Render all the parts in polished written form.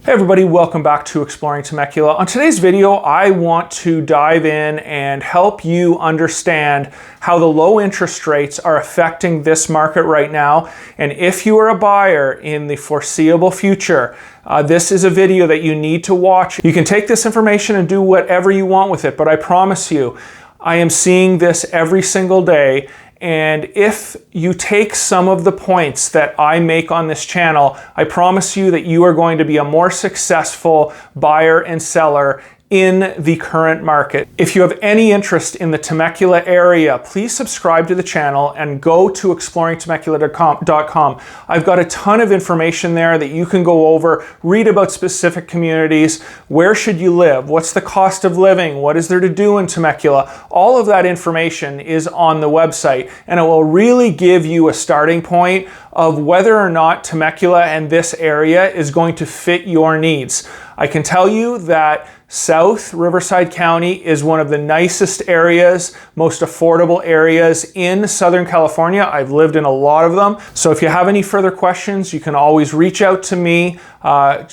Hey everybody, welcome back to Exploring Temecula. On today's video, I want to dive in and help you understand how the low interest rates are affecting this market right now. And if you are a buyer in the foreseeable future, this is a video that you need to watch. You can take this information and do whatever you want with it, but I promise you, I am seeing this every single day. And if you take some of the points that I make on this channel, I promise you that you are going to be a more successful buyer and seller in the current market. If you have any interest in the Temecula area, please subscribe to the channel and go to exploringtemecula.com. I've got a ton of information there that you can go over, read about specific communities, where should you live, what's the cost of living, what is there to do in Temecula. All of that information is on the website, and it will really give you a starting point of whether or not Temecula and this area is going to fit your needs. I can tell you that South Riverside County is one of the nicest areas, most affordable areas in Southern California. I've lived in a lot of them. So if you have any further questions, you can always reach out to me,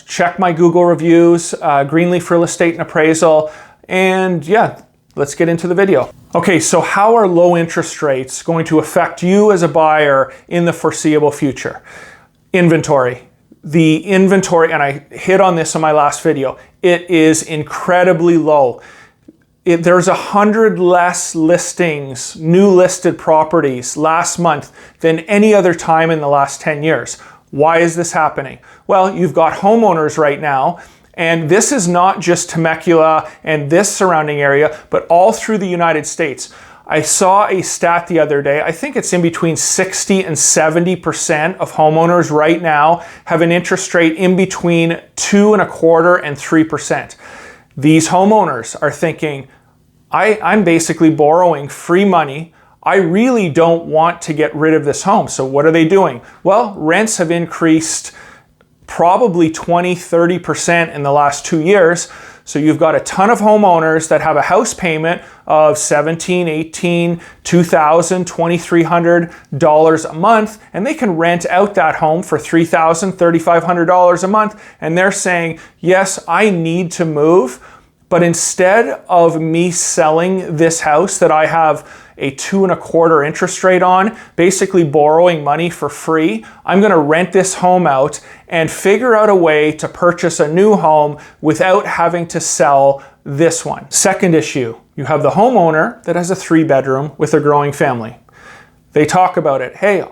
check my Google reviews, Greenleaf Real Estate and Appraisal, and yeah, let's get into the video. Okay, so how are low interest rates going to affect you as a buyer in the foreseeable future? Inventory. The inventory, and I hit on this in my last video, it is incredibly low. There's 100 less listings, new listed properties last month than any other time in the last 10 years. Why is this happening? Well, you've got homeowners right now, and this is not just Temecula and this surrounding area, but all through the United States. I saw a stat the other day, I think it's in between 60 and 70% of homeowners right now have an interest rate in between 2.25% and 3%. These homeowners are thinking, I'm basically borrowing free money. I really don't want to get rid of this home. So what are they doing? Well, rents have increased probably 20-30% in the last 2 years. So you've got a ton of homeowners that have a house payment of $1,700, $1,800, $2,000, $2,300 a month, and they can rent out that home for $3,000, $3,500 a month. And they're saying, yes, I need to move, but instead of me selling this house that I have a 2.25% interest rate on, basically borrowing money for free, I'm gonna rent this home out and figure out a way to purchase a new home without having to sell this one. Second issue, you have the homeowner that has a 3-bedroom with a growing family. They talk about it, hey,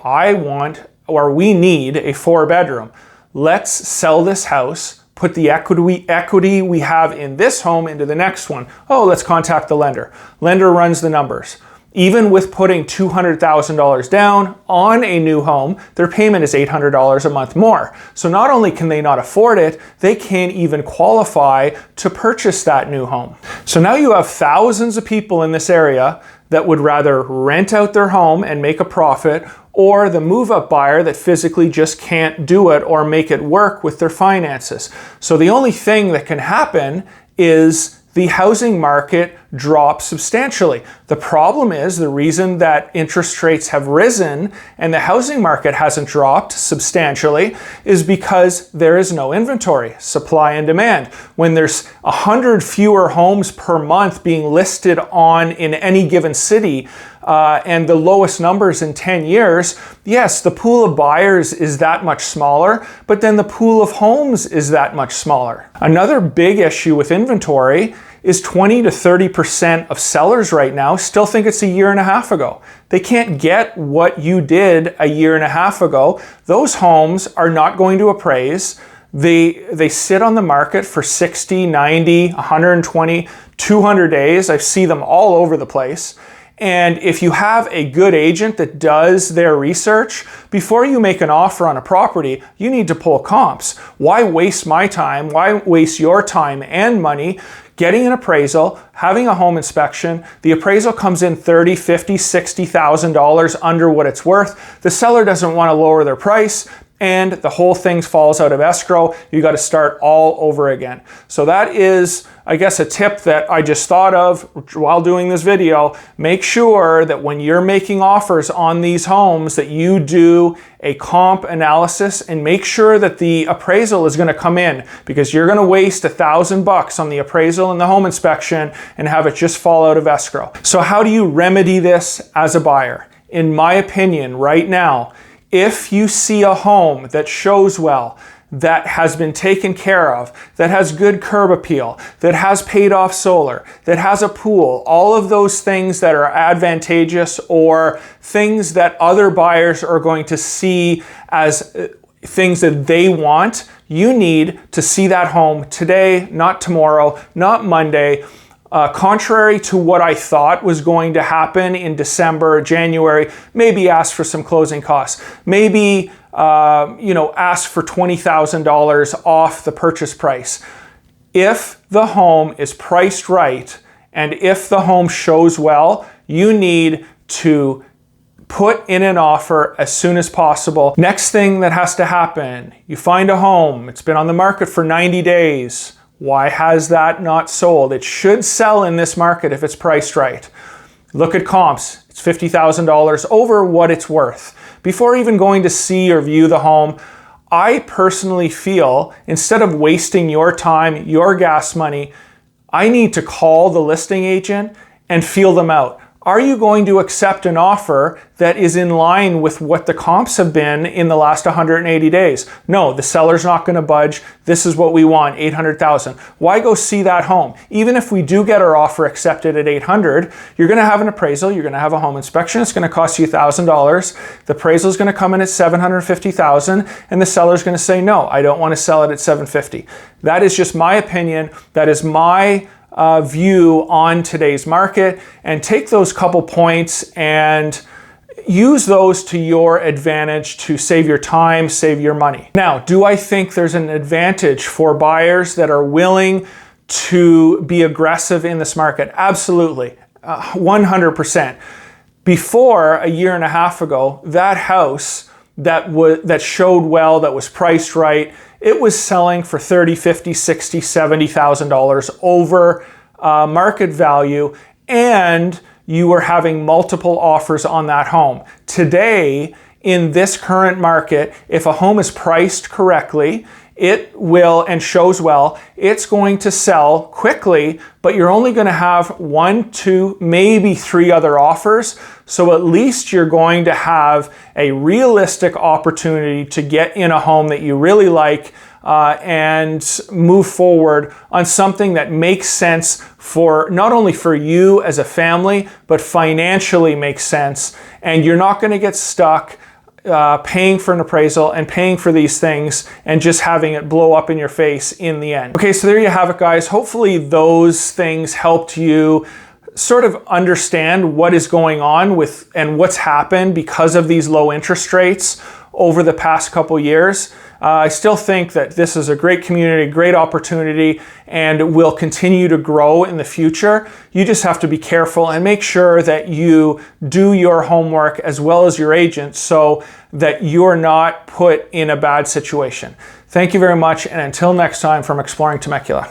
we need a 4-bedroom. Let's sell this house, put the equity we have in this home into the next one. Oh, let's contact the lender. Lender runs the numbers. Even with putting $200,000 down on a new home, their payment is $800 a month more. So not only can they not afford it, they can't even qualify to purchase that new home. So now you have thousands of people in this area that would rather rent out their home and make a profit, or the move-up buyer that physically just can't do it or make it work with their finances. So the only thing that can happen is the housing market drops substantially. The problem is the reason that interest rates have risen and the housing market hasn't dropped substantially is because there is no inventory, supply and demand. When there's 100 fewer homes per month being listed in any given city, and the lowest numbers in 10 years, yes, the pool of buyers is that much smaller, but then the pool of homes is that much smaller. Another big issue with inventory is 20 to 30% of sellers right now still think it's a year and a half ago. They can't get what you did a year and a half ago. Those homes are not going to appraise. They sit on the market for 60, 90, 120, 200 days. I see them all over the place. And if you have a good agent that does their research, before you make an offer on a property, you need to pull comps. Why waste my time? Why waste your time and money getting an appraisal, having a home inspection? The appraisal comes in $30,000, $50,000, $60,000 under what it's worth. The seller doesn't want to lower their price. and the whole thing falls out of escrow. You got to start all over again. So that is, I guess, a tip that I just thought of while doing this video. Make sure that when you're making offers on these homes that you do a comp analysis and make sure that the appraisal is going to come in, because you're going to waste $1,000 on the appraisal and the home inspection and have it just fall out of escrow. So how do you remedy this as a buyer? In my opinion, right now, if you see a home that shows well, that has been taken care of, that has good curb appeal, that has paid off solar, that has a pool, all of those things that are advantageous or things that other buyers are going to see as things that they want, you need to see that home today, not tomorrow, not Monday. Contrary to what I thought was going to happen in December, January, maybe ask for some closing costs. Maybe, ask for $20,000 off the purchase price. If the home is priced right and if the home shows well, you need to put in an offer as soon as possible. Next thing that has to happen, you find a home, it's been on the market for 90 days. Why has that not sold? It should sell in this market if it's priced right. Look at comps. It's $50,000 over what it's worth. Before even going to see or view the home, I personally feel instead of wasting your time, your gas money, I need to call the listing agent and feel them out. Are you going to accept an offer that is in line with what the comps have been in the last 180 days? No, the seller's not going to budge. This is what we want, $800,000. Why go see that home? Even if we do get our offer accepted at $800,000, you're going to have an appraisal, you're going to have a home inspection, it's going to cost you $1,000. The appraisal is going to come in at $750,000, and the seller's going to say, no, I don't want to sell it at $750,000. That is just my opinion. That is my view on today's market, and take those couple points and use those to your advantage to save your time, save your money. Now, do I think there's an advantage for buyers that are willing to be aggressive in this market? Absolutely, 100%. Before a year and a half ago, that house that showed well, that was priced right, it was selling for $30,000, $50,000, $60,000, $70,000 over market value, and you were having multiple offers on that home. Today, in this current market, if a home is priced correctly, it will, and shows well, it's going to sell quickly, but you're only going to have 1, 2, maybe 3 other offers. So at least you're going to have a realistic opportunity to get in a home that you really like and move forward on something that makes sense for not only for you as a family, but financially makes sense. And you're not going to get stuck paying for an appraisal and paying for these things and just having it blow up in your face in the end. Okay, so there you have it, guys. Hopefully those things helped you sort of understand what is going on with and what's happened because of these low interest rates over the past couple years. I still think that this is a great community, great opportunity, and will continue to grow in the future. You just have to be careful and make sure that you do your homework as well as your agent so that you're not put in a bad situation. Thank you very much, and until next time from Exploring Temecula.